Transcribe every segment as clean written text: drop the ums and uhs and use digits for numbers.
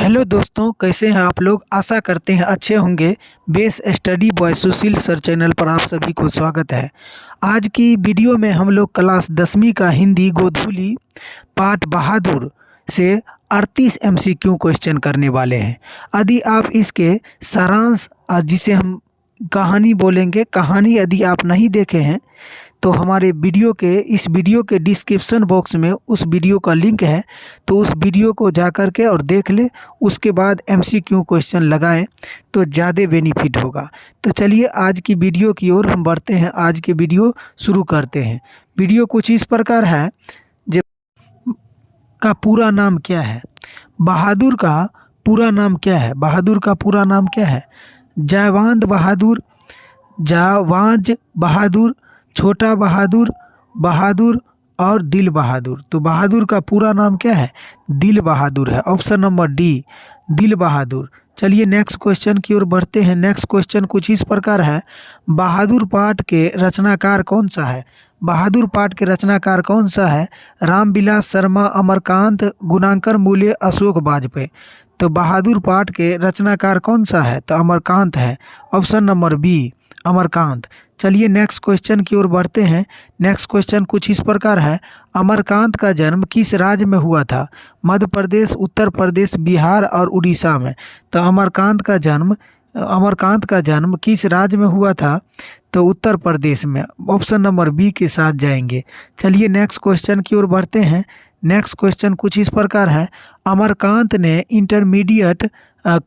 Hello दोस्तों, कैसे हैं आप लोग। आशा करते हैं अच्छे होंगे। बेस स्टडी बॉय सुशील सर चैनल पर आप सभी को स्वागत है। आज की वीडियो में हम लोग क्लास 10वीं का हिंदी गोधूली पाठ बहादुर से 38 MCQ क्वेश्चन करने वाले हैं। यदि आप इसके सारांश जिसे हम कहानी बोलेंगे, कहानी यदि आप नहीं देखे हैं तो हमारे इस वीडियो के डिस्क्रिप्शन बॉक्स में उस वीडियो का लिंक है, तो उस वीडियो को जा कर के और देख लें। उसके बाद MCQ क्वेश्चन लगाएं तो ज़्यादा बेनिफिट होगा। तो चलिए आज की वीडियो की ओर हम बढ़ते हैं। आज की वीडियो शुरू करते हैं। वीडियो कुछ इस प्रकार है। का पूरा नाम क्या है? बहादुर का पूरा नाम क्या है? बहादुर का पूरा नाम क्या है? जावांद बहादुर, जावाज बहादुर, छोटा बहादुर, बहादुर और दिल बहादुर। तो बहादुर का पूरा नाम क्या है? दिल बहादुर है। ऑप्शन नंबर डी, दिल बहादुर। चलिए नेक्स्ट क्वेश्चन की ओर बढ़ते हैं। नेक्स्ट क्वेश्चन कुछ इस प्रकार है। बहादुर पाठ के रचनाकार कौन सा है? बहादुर पाठ के रचनाकार कौन सा है? रामविलास शर्मा, अमरकांत, गुणांकर मूल्य, अशोक वाजपेयी। तो बहादुर पाठ के रचनाकार कौन सा है? तो अमरकांत है। Option number B, Amarkant. चलिए नेक्स्ट क्वेश्चन की ओर बढ़ते हैं। नेक्स्ट क्वेश्चन कुछ इस प्रकार है। अमरकांत का जन्म किस राज्य में हुआ था? मध्य प्रदेश, उत्तर प्रदेश, बिहार और उड़ीसा में। तो अमरकांत का जन्म किस राज्य में हुआ था? तो उत्तर प्रदेश में। ऑप्शन नंबर बी के साथ जाएंगे। चलिए नेक्स्ट क्वेश्चन की ओर बढ़ते हैं। नेक्स्ट क्वेश्चन कुछ इस प्रकार है। अमरकांत ने इंटरमीडिएट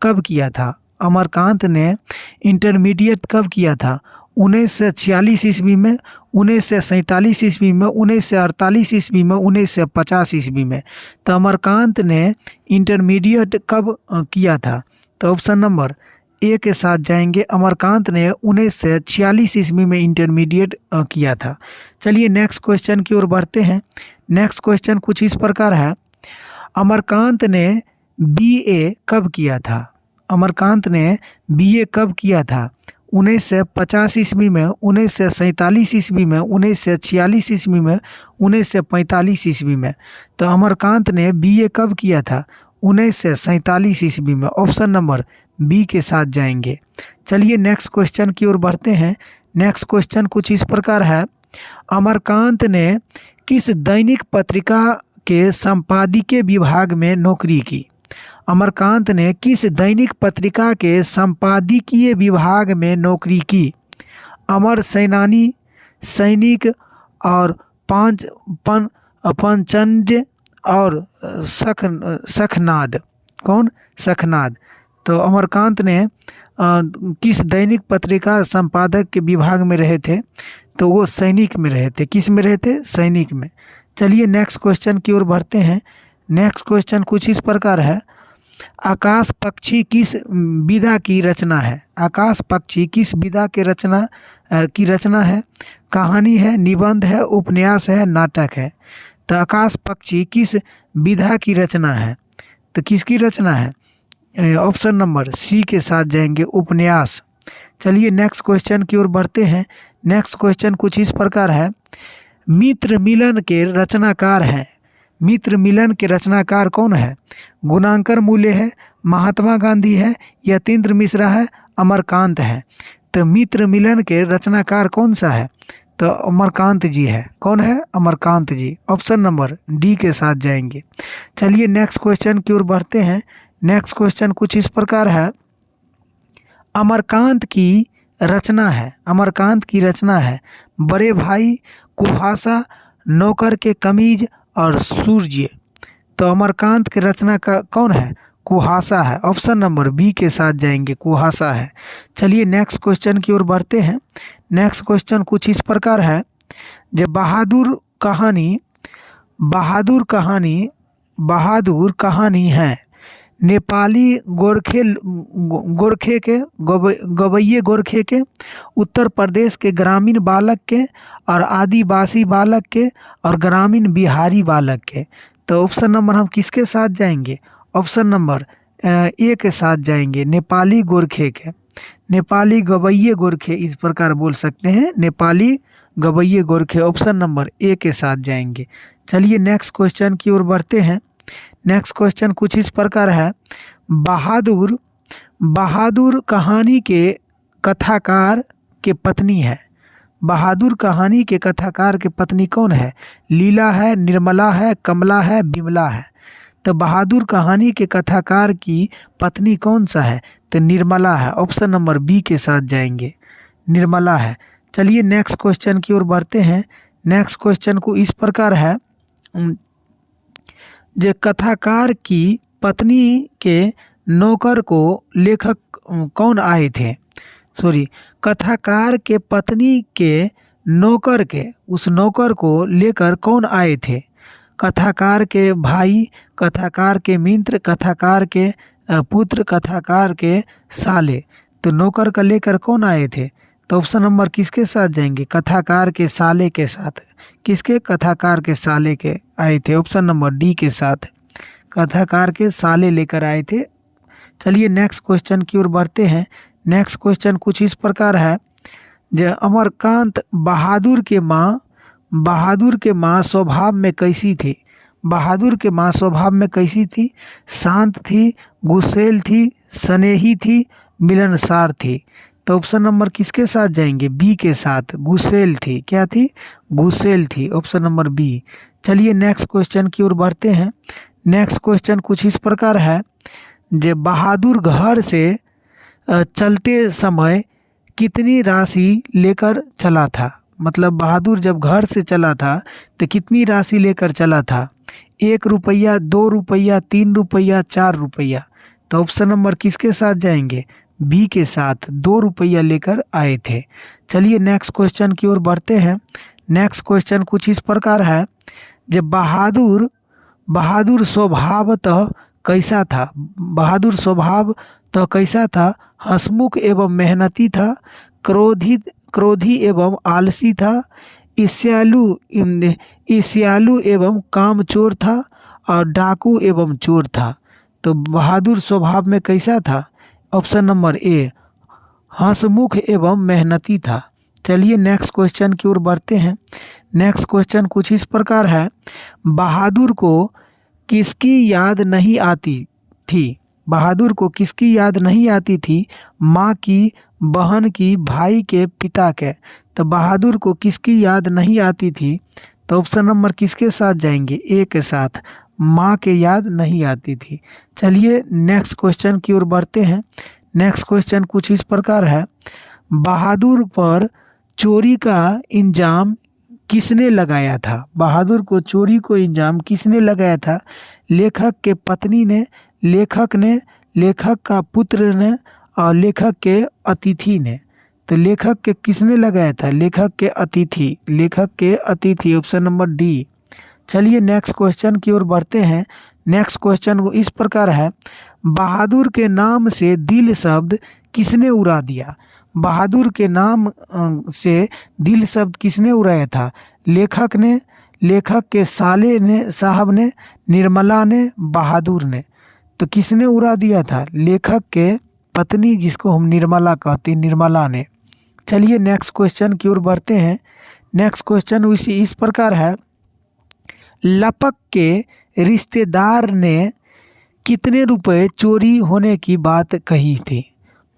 कब किया था? अमरकांत ने इंटरमीडिएट कब किया था? 1946 ईस्वी में, 1947 ईस्वी में, 1948 ईस्वी में, 1950 ईस्वी में। तो अमरकांत ने इंटरमीडिएट कब किया था? तो ऑप्शन नंबर ए के साथ जाएंगे। अमरकांत ने 1946 ईस्वी में इंटरमीडिएट किया था। चलिए नेक्स्ट क्वेश्चन की ओर बढ़ते हैं। नेक्स्ट क्वेश्चन कुछ इस प्रकार है। अमरकांत ने BA कब किया था? अमरकांत ने BA कब किया था? 1950 ईस्वी में, 1947 ईस्वी में, 1946 ईस्वी में, 1945 ईस्वी में। तो अमरकांत ने BA कब किया था? 1947 ईस्वी में। ऑप्शन नंबर बी के साथ जाएंगे। चलिए नेक्स्ट क्वेश्चन की ओर बढ़ते हैं। नेक्स्ट क्वेश्चन कुछ इस प्रकार है। अमरकांत ने किस दैनिक पत्रिका के संपादकीय विभाग में नौकरी की? अमरकांत ने किस दैनिक पत्रिका के संपादकीय विभाग में नौकरी की? अमर सेनानी, सैनिक और पंचंड और सखनाद। कौन? सखनाद। तो अमरकांत ने किस दैनिक पत्रिका संपादक के विभाग में रहे थे? तो वो सैनिक में रहे थे। किस में रहे थे? सैनिक में। चलिए नेक्स्ट क्वेश्चन की ओर बढ़ते हैं। नेक्स्ट क्वेश्चन कुछ इस प्रकार है। आकाश पक्षी किस विधा की रचना है? आकाश पक्षी किस विधा के रचना है? कहानी है, निबंध है, उपन्यास है, नाटक है। तो आकाश पक्षी किस विधा की रचना है? तो किसकी रचना है? ऑप्शन नंबर सी के साथ जाएंगे, उपन्यास। चलिए नेक्स्ट क्वेश्चन की ओर बढ़ते हैं। नेक्स्ट क्वेश्चन कुछ इस प्रकार है। मित्र मिलन के रचनाकार हैं। मित्र मिलन के रचनाकार कौन है? गुणांकर मूल्य है, महात्मा गांधी है, यतीन्द्र मिश्रा है, अमरकांत है। तो मित्र मिलन के रचनाकार कौन सा है? तो अमरकांत जी है। कौन है? अमरकांत जी। ऑप्शन नंबर डी के साथ जाएंगे। चलिए नेक्स्ट क्वेश्चन की ओर बढ़ते हैं। नेक्स्ट क्वेश्चन कुछ इस प्रकार है। अमरकांत की रचना है बड़े भाई, कुहासा, नौकर के कमीज और सूर्य। तो अमरकांत के रचना का कौन है? कुहासा है। ऑप्शन नंबर बी के साथ जाएंगे, कुहासा है। चलिए नेक्स्ट क्वेश्चन की ओर बढ़ते हैं। नेक्स्ट क्वेश्चन कुछ इस प्रकार है। जब बहादुर कहानी है नेपाली गोरखे के, गवैये गोरखे के, उत्तर प्रदेश के ग्रामीण बालक के और आदिवासी बालक के और ग्रामीण बिहारी बालक के। तो ऑप्शन नंबर हम किसके साथ जाएंगे? ऑप्शन नंबर ए के साथ जाएंगे, नेपाली गोरखे के। नेपाली गवैये गोरखे इस प्रकार बोल सकते हैं, Nepali गवैये Gorkhe. Option number A के साथ जाएंगे। चलिए नेक्स्ट क्वेश्चन की ओर बढ़ते हैं। नेक्स्ट क्वेश्चन कुछ इस प्रकार है। बहादुर बहादुर कहानी के कथाकार के पत्नी है। बहादुर कहानी के कथाकार के पत्नी कौन है? लीला है, निर्मला है, कमला है, बिमला है। तो बहादुर कहानी के कथाकार की पत्नी कौन सा है? तो निर्मला है। ऑप्शन नंबर बी के साथ जाएंगे, निर्मला है। चलिए नेक्स्ट क्वेश्चन की ओर बढ़ते हैं। नेक्स्ट क्वेश्चन को इस प्रकार है, जो कथाकार की पत्नी के नौकर को लेखक कौन आए थे? सॉरी, कथाकार के पत्नी के नौकर के, उस नौकर को लेकर कौन आए थे? कथाकार के भाई, कथाकार के मित्र, कथाकार के पुत्र, कथाकार के साले। तो नौकर का लेकर कौन आए थे? तो ऑप्शन नंबर किसके साथ जाएंगे? कथाकार के साले के साथ। किसके? कथाकार के साले के आए थे। ऑप्शन नंबर डी के साथ, कथाकार के साले लेकर आए थे। चलिए नेक्स्ट क्वेश्चन की ओर बढ़ते हैं। नेक्स्ट क्वेश्चन कुछ इस प्रकार है, जो अमरकांत बहादुर के माँ स्वभाव में कैसी थी? बहादुर के माँ स्वभाव में कैसी थी? शांत थी, गुस्सैल थी, स्नेही थी, मिलनसार थी। तो ऑप्शन नंबर किसके साथ जाएंगे? बी के साथ, गुस्सैल थी। क्या थी? गुस्सैल थी। Option number B. चलिए नेक्स्ट क्वेश्चन की ओर बढ़ते हैं। नेक्स्ट क्वेश्चन कुछ इस प्रकार है, जो बहादुर घर से चलते समय कितनी राशि लेकर चला था? मतलब बहादुर जब घर से चला था तो कितनी राशि लेकर चला था? 1 रुपया, 2 रुपया, 3 रुपया, 4 रुपया। तो ऑप्शन नंबर किसके साथ जाएंगे? बी के साथ, 2 रुपया लेकर आए थे। चलिए नेक्स्ट क्वेश्चन की ओर बढ़ते हैं। नेक्स्ट क्वेश्चन कुछ इस प्रकार है, जब बहादुर स्वभावतः कैसा था? बहादुर स्वभावतः कैसा था? हंसमुख एवं मेहनती था, क्रोधी एवं आलसी था, ईर्ष्यालु एवं कामचोर था, और डाकू एवं चोर था। तो बहादुर स्वभाव में कैसा था? ऑप्शन नंबर ए, हंसमुख एवं मेहनती था। चलिए नेक्स्ट क्वेश्चन की ओर बढ़ते हैं। नेक्स्ट क्वेश्चन कुछ इस प्रकार है, बहादुर को किसकी याद नहीं आती थी? बहादुर को किसकी याद नहीं आती थी? माँ की, बहन की, भाई के, पिता के। तो बहादुर को किसकी याद नहीं आती थी? तो ऑप्शन नंबर किसके साथ जाएंगे? ए के साथ, माँ के याद नहीं आती थी। चलिए नेक्स्ट क्वेश्चन की ओर बढ़ते हैं। नेक्स्ट क्वेश्चन कुछ इस प्रकार है, बहादुर पर चोरी का इंजाम किसने लगाया था? बहादुर को चोरी को इंजाम किसने लगाया था? लेखक के पत्नी ने, लेखक ने, लेखक का पुत्र ने, और लेखक के अतिथि ने। तो लेखक के किसने लगाया था? लेखक के अतिथि, लेखक के अतिथि। Option number D. चलिए नेक्स्ट क्वेश्चन की ओर बढ़ते हैं। नेक्स्ट क्वेश्चन इस प्रकार है, बहादुर के नाम से दिल शब्द किसने उड़ा दिया? बहादुर के नाम से दिल शब्द किसने उड़ाया था? लेखक ने, लेखक के साले ने, साहब ने, निर्मला ने, बहादुर ने। तो किसने उड़ा दिया था? लेखक के पत्नी, जिसको हम निर्मला कहते हैं, निर्मला ने। चलिए नेक्स्ट क्वेश्चन की ओर बढ़ते हैं। नेक्स्ट क्वेश्चन इस प्रकार है, लपक के रिश्तेदार ने कितने रुपए चोरी होने की बात कही थी?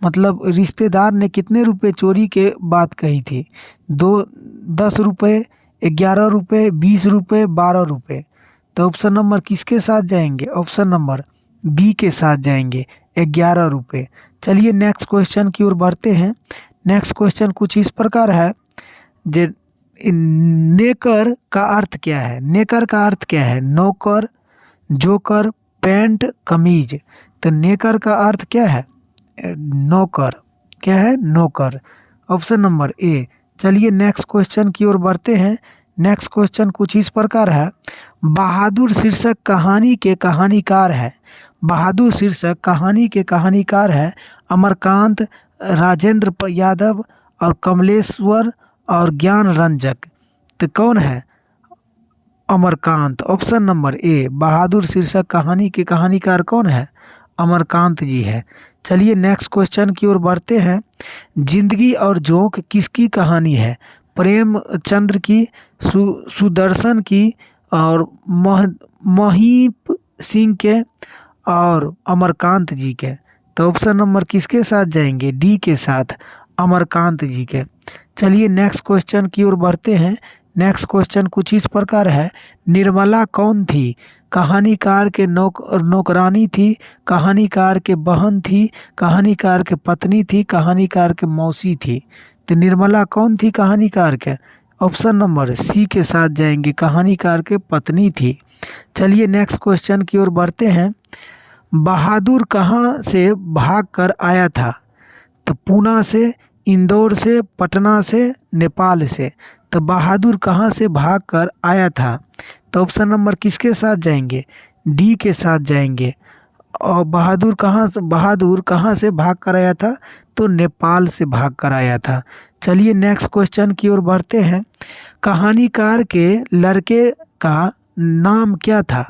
मतलब रिश्तेदार ने कितने रुपए चोरी के बात कही थी? 10 रुपये, 11 रुपये, 20 रुपये, 12 रुपये। तो ऑप्शन नंबर किसके साथ जाएंगे? ऑप्शन नंबर बी के साथ जाएंगे, 11 रुपये। चलिए नेक्स्ट क्वेश्चन की ओर बढ़ते हैं। नेक्स्ट क्वेश्चन कुछ इस प्रकार है, जे नेकर का अर्थ क्या है? नेकर का अर्थ क्या है? नौकर, जोकर, पैंट, कमीज। तो नेकर का अर्थ क्या है? नौकर। क्या है? नौकर। Option number A. चलिए नेक्स्ट क्वेश्चन की ओर बढ़ते हैं। नेक्स्ट क्वेश्चन कुछ इस प्रकार है, बहादुर शीर्षक कहानी के कहानीकार है। बहादुर शीर्षक कहानी के कहानीकार है अमरकांत, राजेंद्र यादव, और कमलेश्वर, और ज्ञान रंजक। तो कौन है? अमरकांत। ऑप्शन नंबर ए, बहादुर शीर्षक कहानी के कहानीकार कौन है? अमरकांत जी है। चलिए नेक्स्ट क्वेश्चन की ओर बढ़ते हैं। जिंदगी और जोंक किसकी कहानी है? प्रेमचंद्र की, सुदर्शन की, और महीप सिंह के, और अमरकांत जी के। तो ऑप्शन नंबर किसके साथ जाएंगे? डी के साथ, अमरकांत जी के। चलिए नेक्स्ट क्वेश्चन की ओर बढ़ते हैं। नेक्स्ट क्वेश्चन कुछ इस प्रकार है, निर्मला कौन थी? कहानीकार के नौकरानी थी, कहानीकार के बहन थी, कहानीकार के पत्नी थी, कहानीकार के मौसी थी। तो निर्मला कौन थी कहानीकार के? ऑप्शन नंबर सी के साथ जाएंगे, कहानीकार के पत्नी थी। चलिए नेक्स्ट क्वेश्चन की ओर बढ़ते हैं। बहादुर कहाँ से भाग कर आया था? तो पूना से, इंदौर से, पटना से, नेपाल से। तो बहादुर कहाँ से भाग कर आया था? तो ऑप्शन नंबर किसके साथ जाएंगे? डी के साथ जाएंगे। और बहादुर कहाँ से भाग कर आया था? तो नेपाल से भाग कर आया था। चलिए नेक्स्ट क्वेश्चन की ओर बढ़ते हैं। कहानीकार के लड़के का नाम क्या था?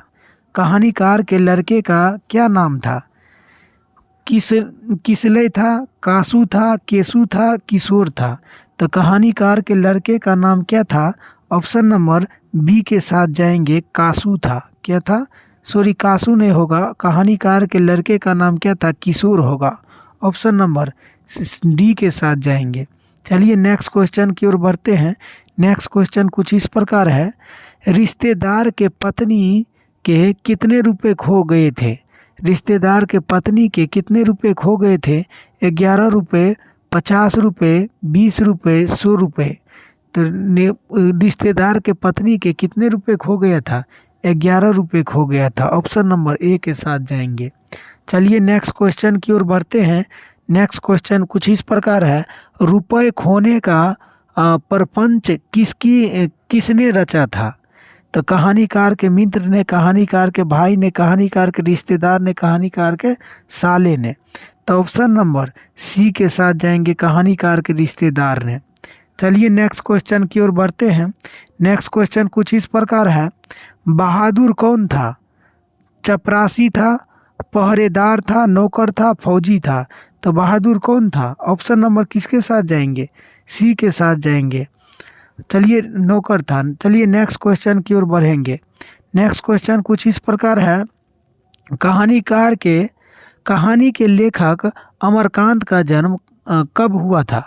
कहानीकार के लड़के का क्या नाम था? किसलय था, कासू था, केसू था, किशोर था। तो कहानीकार के लड़के का नाम क्या था? ऑप्शन नंबर बी के साथ जाएंगे, कासू था। क्या था? सॉरी, कासू नहीं होगा। कहानीकार के लड़के का नाम क्या था? किशोर होगा। ऑप्शन नंबर डी के साथ जाएंगे। चलिए नेक्स्ट क्वेश्चन की ओर बढ़ते हैं। नेक्स्ट क्वेश्चन कुछ इस प्रकार है, रिश्तेदार के पत्नी के कितने रुपए खो गए थे? रिश्तेदार के पत्नी के कितने रुपए खो गए थे? 11 रुपये, 50 रुपये, 20 रुपये, 100 रुपये। तो रिश्तेदार के पत्नी के कितने रुपए खो गया था? 11 रुपये खो गया था। ऑप्शन नंबर ए के साथ जाएंगे। चलिए नेक्स्ट क्वेश्चन की ओर बढ़ते हैं। नेक्स्ट क्वेश्चन कुछ इस प्रकार है, रुपए खोने का प्रपंच किसने रचा था? तो कहानीकार के मित्र ने, कहानीकार के भाई ने, कहानीकार के रिश्तेदार ने, कहानीकार के साले ने। तो ऑप्शन नंबर सी के साथ जाएंगे, कहानीकार के रिश्तेदार ने। चलिए नेक्स्ट क्वेश्चन की ओर बढ़ते हैं। नेक्स्ट क्वेश्चन कुछ इस प्रकार है, बहादुर कौन था? चपरासी था, पहरेदार था, नौकर था, फौजी था। तो बहादुर कौन था? ऑप्शन नंबर किसके साथ जाएंगे? सी के साथ जाएंगे। चलिए नौकर था। चलिए नेक्स्ट क्वेश्चन की ओर बढ़ेंगे। नेक्स्ट क्वेश्चन कुछ इस प्रकार है, कहानी के लेखक अमरकांत का जन्म कब हुआ था?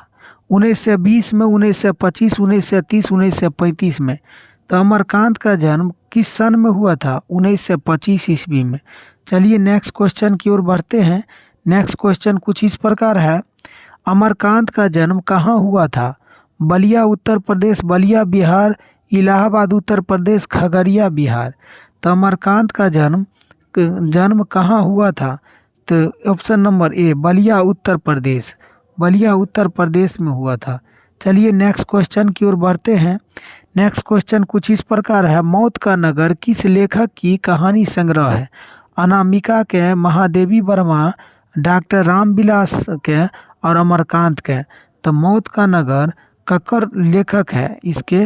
1920 में, 1925, 1930, 1935 में। तो अमरकांत का जन्म किस सन में हुआ था? 1925 ईस्वी में। चलिए नेक्स्ट क्वेश्चन की ओर बढ़ते हैं। नेक्स्ट क्वेश्चन कुछ इस प्रकार है, अमरकांत का जन्म कहाँ हुआ था? बलिया उत्तर प्रदेश, बलिया बिहार, इलाहाबाद उत्तर प्रदेश, खगड़िया बिहार। तो अमरकांत का जन्म कहाँ हुआ था? तो option number A, Ballia Uttar Pradesh, Ballia Uttar Pradesh में हुआ था। चलिए नेक्स्ट क्वेश्चन की ओर बढ़ते हैं। नेक्स्ट क्वेश्चन कुछ इस प्रकार है, मौत का नगर किस लेखक की कहानी संग्रह है? अनामिका के, महादेवी वर्मा, डॉक्टर रामविलास के और अमरकांत के। तो मौत का नगर ककर लेखक है इसके?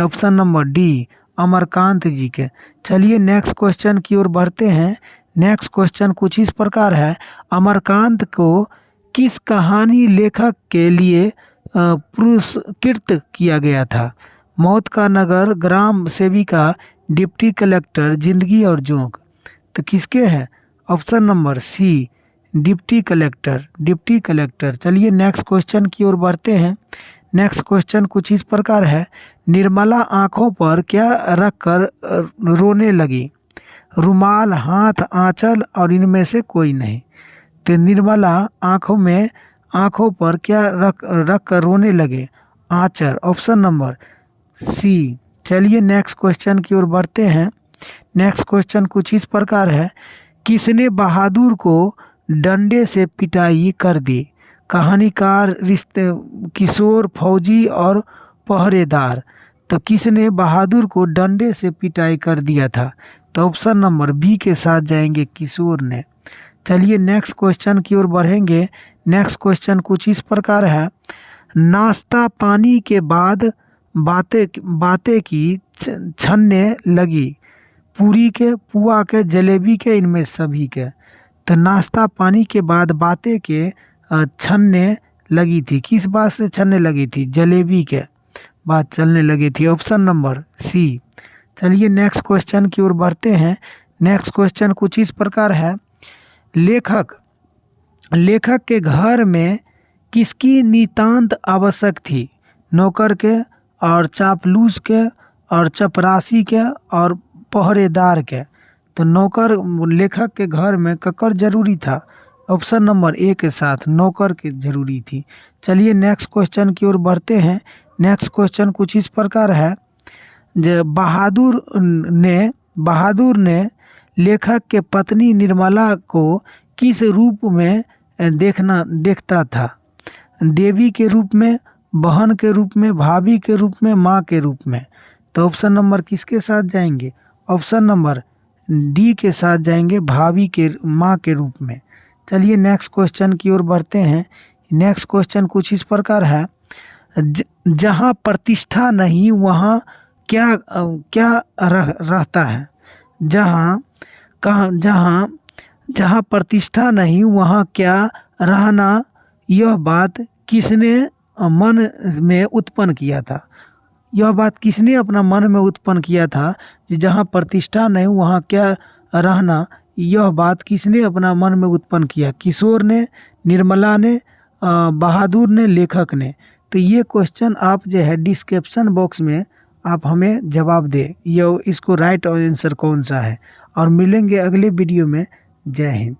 ऑप्शन नंबर डी, अमरकांत जी के। चलिए नेक्स्ट क्वेश्चन की ओर बढ़ते हैं। नेक्स्ट क्वेश्चन कुछ इस प्रकार है, अमरकांत को किस कहानी लेखक के लिए पुरस्कृत किया गया था? मौत का नगर, ग्राम सेविका, डिप्टी कलेक्टर, जिंदगी और जोंक। तो किसके है? Option number C, deputy collector. चलिए नेक्स्ट क्वेश्चन की ओर बढ़ते हैं। नेक्स्ट क्वेश्चन कुछ इस प्रकार है, निर्मला आँखों पर क्या रखकर रोने लगी? रुमाल, हाथ, आंचल और इनमें से कोई नहीं। तो निर्मला आँखों पर क्या रख कर रोने लगे? आंचल। Option number C. चलिए नेक्स्ट क्वेश्चन की ओर बढ़ते हैं। नेक्स्ट क्वेश्चन कुछ इस प्रकार है, किसने बहादुर को डंडे से पिटाई कर दी? कहानीकार, किशोर, फौजी और पहरेदार। तो किसने बहादुर को डंडे से पिटाई कर दिया था? तो ऑप्शन नंबर बी के साथ जाएंगे, किशोर ने। चलिए नेक्स्ट क्वेश्चन की ओर बढ़ेंगे। नेक्स्ट क्वेश्चन कुछ इस प्रकार है, नाश्ता पानी के बाद बातें की छनने लगी, पूरी के, पुआ के, जलेबी के, इनमें सभी के। तो नाश्ता पानी के बाद बातें के छनने लगी थी। किस बात से छनने लगी थी? जलेबी के बात चलने लगी थी। Option number C. चलिए नेक्स्ट क्वेश्चन की ओर बढ़ते हैं। नेक्स्ट क्वेश्चन कुछ इस प्रकार है, लेखक के घर में किसकी नितांत आवश्यक थी? नौकर के और चापलूस के और चपरासी के और पहरेदार के। तो नौकर लेखक के घर में ककर जरूरी था? ऑप्शन नंबर ए के साथ नौकर की जरूरी थी। चलिए नेक्स्ट क्वेश्चन की ओर बढ़ते हैं। नेक्स्ट क्वेश्चन कुछ इस प्रकार है, जो बहादुर ने लेखक के पत्नी निर्मला को किस रूप में देखता था? देवी के रूप में, बहन के रूप में, भाभी के रूप में, माँ के रूप में। तो ऑप्शन नंबर किसके साथ जाएंगे? ऑप्शन नंबर डी के साथ जाएंगे, भाभी के माँ के रूप में। चलिए नेक्स्ट क्वेश्चन की ओर बढ़ते हैं। नेक्स्ट क्वेश्चन कुछ इस प्रकार है, जहाँ प्रतिष्ठा नहीं वहाँ क्या रहता है? जहाँ प्रतिष्ठा नहीं वहाँ क्या रहना, यह बात किसने मन में उत्पन्न किया था? यह बात किसने अपना मन में उत्पन्न किया था कि जहाँ प्रतिष्ठा नहीं वहाँ क्या रहना? यह बात किसने अपना मन में उत्पन्न किया? किशोर ने, निर्मला ने, बहादुर ने, लेखक ने। तो ये क्वेश्चन आप जो है डिस्क्रिप्शन बॉक्स में आप हमें जवाब दें, इसको राइट आंसर कौन सा है। और मिलेंगे अगले वीडियो में। जय हिंद।